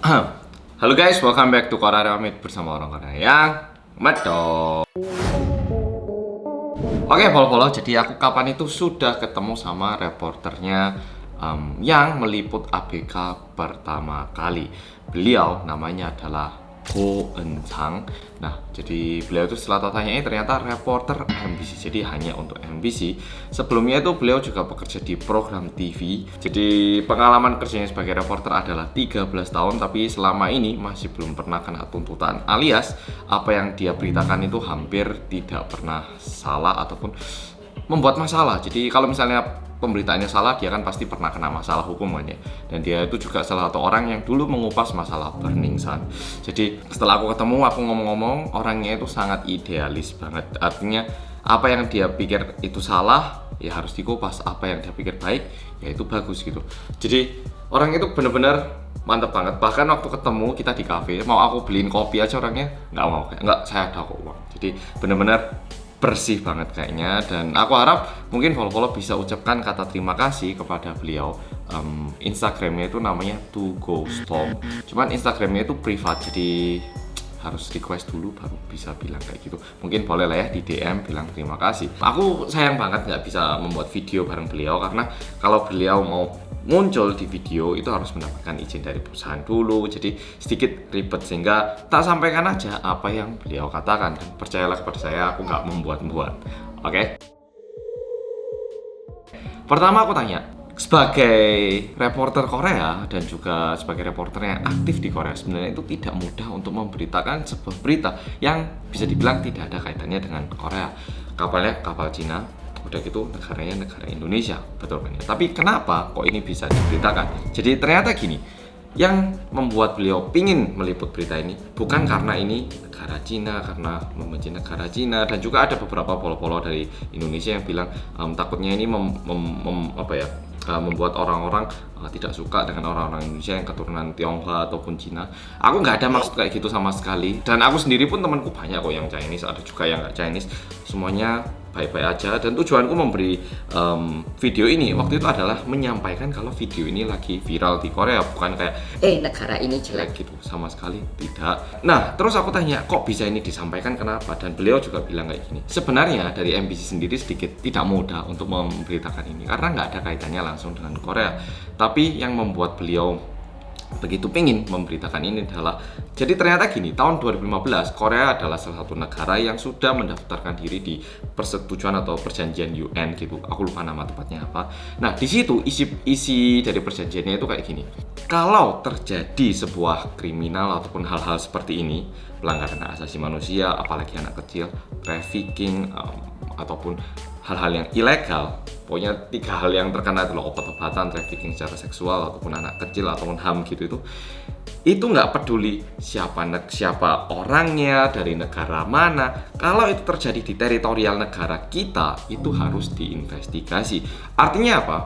Halo guys, welcome back to Korea Remit bersama orang Korea yang medok. Oke, follow-follow. Jadi aku kapan itu sudah ketemu sama reporternya yang meliput ABK pertama kali. Beliau namanya adalah Go Eun-sang. Nah, jadi beliau itu setelah tanya ternyata reporter MBC. Jadi hanya untuk MBC. Sebelumnya itu beliau juga bekerja di program TV. Jadi pengalaman kerjanya sebagai reporter adalah 13 tahun, tapi selama ini masih belum pernah kena tuntutan. Alias apa yang dia beritakan itu hampir tidak pernah salah ataupun membuat masalah. Jadi kalau misalnya pemberitaannya salah, dia kan pasti pernah kena masalah hukumannya. Dan dia itu juga salah satu orang yang dulu mengupas masalah Burning Sun. Jadi setelah aku ketemu, aku ngomong-ngomong, orangnya itu sangat idealis banget. Artinya apa yang dia pikir itu salah, ya harus dikupas. Apa yang dia pikir baik, ya itu bagus gitu. Jadi orang itu bener-bener mantep banget. Bahkan waktu ketemu kita di cafe, mau aku beliin kopi aja orangnya nggak mau. Nggak, saya ada kok uang. Jadi bener-bener bersih banget kayaknya, dan aku harap mungkin follow-follow bisa ucapkan kata terima kasih kepada beliau. Instagramnya itu namanya To Go Storm, cuman Instagramnya itu privat, jadi harus request dulu baru bisa bilang kayak gitu. Mungkin boleh lah ya di DM bilang terima kasih. Aku sayang banget nggak bisa membuat video bareng beliau, karena kalau beliau mau muncul di video itu harus mendapatkan izin dari perusahaan dulu, jadi sedikit ribet, sehingga tak sampaikan aja apa yang beliau katakan. Dan percayalah kepada saya, aku nggak membuat-buat. Oke? Pertama aku tanya, sebagai reporter Korea dan juga sebagai reporter yang aktif di Korea, sebenarnya itu tidak mudah untuk memberitakan sebuah berita yang bisa dibilang tidak ada kaitannya dengan Korea. Kapalnya kapal Cina, udah gitu negaranya negara Indonesia, betul kan ya? Tapi kenapa kok ini bisa diberitakan? Jadi ternyata gini, yang membuat beliau pingin meliput berita ini bukan karena ini negara Cina, karena membenci negara Cina, dan juga ada beberapa polo-polo dari Indonesia yang bilang takutnya ini membuat orang-orang tidak suka dengan orang-orang Indonesia yang keturunan Tionghoa ataupun Cina. Aku nggak ada maksud kayak gitu sama sekali, dan aku sendiri pun temanku banyak kok yang Chinese, ada juga yang nggak Chinese, semuanya baik-baik aja. Dan tujuanku memberi video ini waktu itu adalah menyampaikan kalau video ini lagi viral di Korea, bukan kayak negara ini jelek gitu, sama sekali tidak. Nah, terus aku tanya kok bisa ini disampaikan, kenapa? Dan beliau juga bilang kayak gini, sebenarnya dari MBC sendiri sedikit tidak mudah untuk memberitakan ini karena nggak ada kaitannya langsung dengan Korea. Tapi yang membuat beliau begitu pengen memberitakan ini adalah, jadi ternyata gini, tahun 2015 Korea adalah salah satu negara yang sudah mendaftarkan diri di persetujuan atau perjanjian UN gitu. Aku lupa nama tepatnya apa. Nah, di situ isi dari perjanjiannya itu kayak gini. Kalau terjadi sebuah kriminal ataupun hal-hal seperti ini, pelanggaran hak asasi manusia, apalagi anak kecil, trafficking, ataupun hal-hal yang ilegal, pokoknya 3 hal yang terkena itu loh, obat-obatan, trafficking secara seksual, ataupun anak kecil, ataupun HAM gitu, itu nggak peduli siapa orangnya, dari negara mana. Kalau itu terjadi di teritorial negara kita, itu harus diinvestigasi. Artinya apa?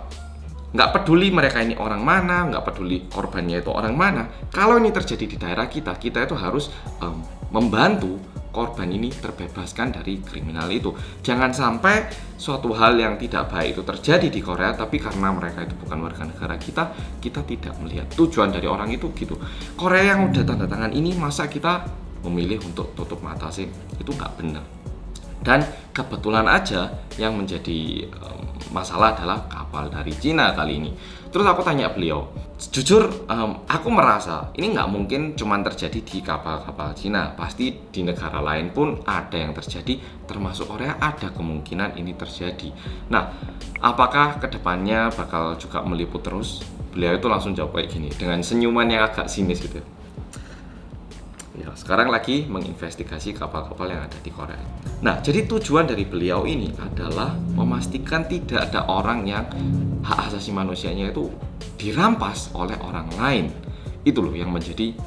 Nggak peduli mereka ini orang mana, nggak peduli korbannya itu orang mana. Kalau ini terjadi di daerah kita itu harus membantu korban ini terbebaskan dari kriminal itu. Jangan sampai suatu hal yang tidak baik itu terjadi di Korea, tapi karena mereka itu bukan warga negara kita tidak melihat tujuan dari orang itu gitu. Korea yang udah tanda tangan ini, masa kita memilih untuk tutup mata sih? Itu nggak benar. Dan kebetulan aja yang menjadi masalah adalah kapal dari Cina kali ini. Terus aku tanya beliau, jujur aku merasa ini nggak mungkin cuma terjadi di kapal-kapal Cina. Pasti di negara lain pun ada yang terjadi, termasuk Korea ada kemungkinan ini terjadi. Nah, apakah kedepannya bakal juga meliput terus? Beliau itu langsung jawab kayak gini, dengan senyuman yang agak sinis gitu. Ya, sekarang lagi menginvestigasi kapal-kapal yang ada di Korea. Nah, jadi tujuan dari beliau ini adalah memastikan tidak ada orang yang hak asasi manusianya itu dirampas oleh orang lain. Itu loh yang menjadi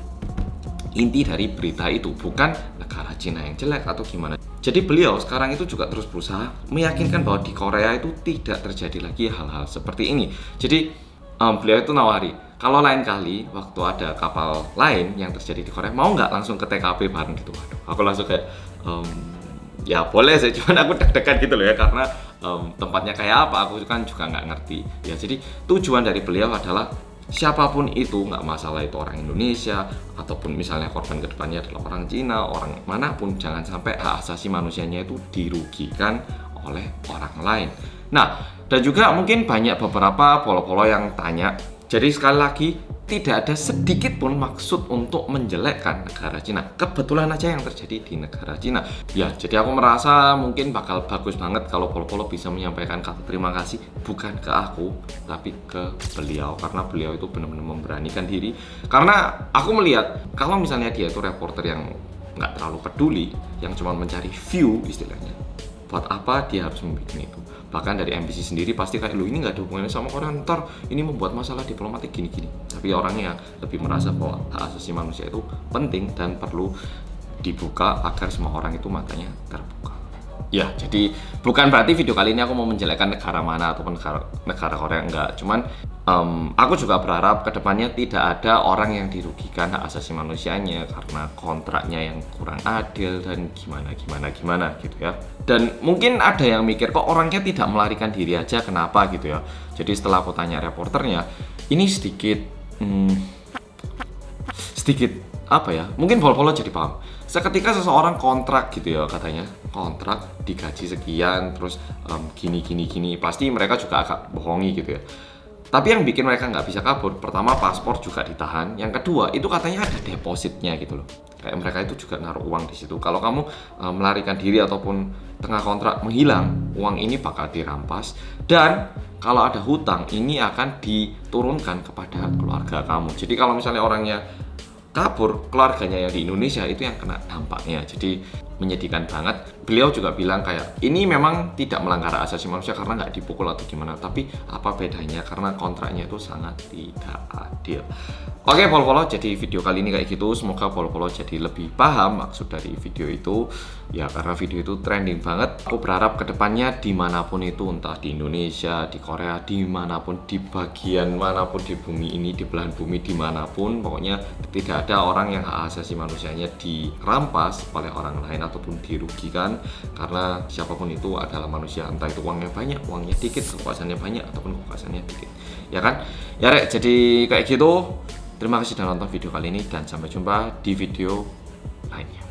inti dari berita itu, bukan negara Cina yang jelek atau gimana. Jadi beliau sekarang itu juga terus berusaha meyakinkan bahwa di Korea itu tidak terjadi lagi hal-hal seperti ini. Jadi beliau itu nawari, kalau lain kali waktu ada kapal lain yang terjadi di Korea, mau nggak langsung ke TKP bareng gitu. Waduh, aku langsung kayak ya boleh sih, cuman aku deg-degan gitu loh ya, karena tempatnya kayak apa aku kan juga nggak ngerti ya. Jadi tujuan dari beliau adalah siapapun itu, nggak masalah itu orang Indonesia ataupun misalnya korban kedepannya adalah orang Cina, orang manapun, jangan sampai hak asasi manusianya itu dirugikan oleh orang lain. Nah, dan juga mungkin banyak beberapa polo-polo yang tanya, jadi sekali lagi tidak ada sedikit pun maksud untuk menjelekkan negara Cina. Kebetulan aja yang terjadi di negara Cina. Ya, jadi aku merasa mungkin bakal bagus banget kalau polo-polo bisa menyampaikan kata terima kasih bukan ke aku, tapi ke beliau. Karena beliau itu benar-benar memberanikan diri. Karena aku melihat kalau misalnya dia itu reporter yang nggak terlalu peduli, yang cuma mencari view istilahnya, buat apa dia harus membuat itu? Bahkan dari MBC sendiri pasti kayak, lu ini nggak ada hubungannya sama Korea, ntar ini membuat masalah diplomatik gini-gini. Tapi orangnya lebih merasa bahwa hak asasi manusia itu penting dan perlu dibuka agar semua orang itu matanya terbuka. Ya, jadi bukan berarti video kali ini aku mau menjelekkan negara mana ataupun negara Korea, enggak. Cuman aku juga berharap kedepannya tidak ada orang yang dirugikan hak asasi manusianya karena kontraknya yang kurang adil dan gimana gitu ya. Dan mungkin ada yang mikir, kok orangnya tidak melarikan diri aja, kenapa gitu ya. Jadi setelah aku tanya reporternya, ini sedikit apa ya, mungkin polo-polo jadi paham. Seketika seseorang kontrak gitu ya, katanya kontrak digaji sekian, terus gini, pasti mereka juga agak bohongi gitu ya. Tapi yang bikin mereka nggak bisa kabur, pertama paspor juga ditahan, yang kedua itu katanya ada depositnya gitu loh. Kayak mereka itu juga naruh uang di situ. Kalau kamu melarikan diri ataupun tengah kontrak menghilang, uang ini bakal dirampas, dan kalau ada hutang ini akan diturunkan kepada keluarga kamu. Jadi kalau misalnya orangnya kabur, keluarganya yang di Indonesia itu yang kena dampaknya. Jadi menyedihkan banget. Beliau juga bilang kayak, ini memang tidak melanggar hak asasi manusia karena nggak dipukul atau gimana, tapi apa bedanya karena kontraknya itu sangat tidak adil. Oke polo-polo, jadi video kali ini kayak gitu. Semoga polo-polo jadi lebih paham maksud dari video itu. Ya karena video itu trending banget. Aku berharap kedepannya dimanapun itu, entah di Indonesia, di Korea, dimanapun, di bagian manapun di bumi ini, di belahan bumi dimanapun, pokoknya tidak ada orang yang hak asasi manusianya dirampas oleh orang lain ataupun dirugikan, karena siapapun itu adalah manusia, entah itu uangnya banyak, uangnya dikit, kekuasaannya banyak ataupun kekuasaannya dikit, ya kan? Ya Rek, jadi kayak gitu. Terima kasih sudah nonton video kali ini dan sampai jumpa di video lainnya.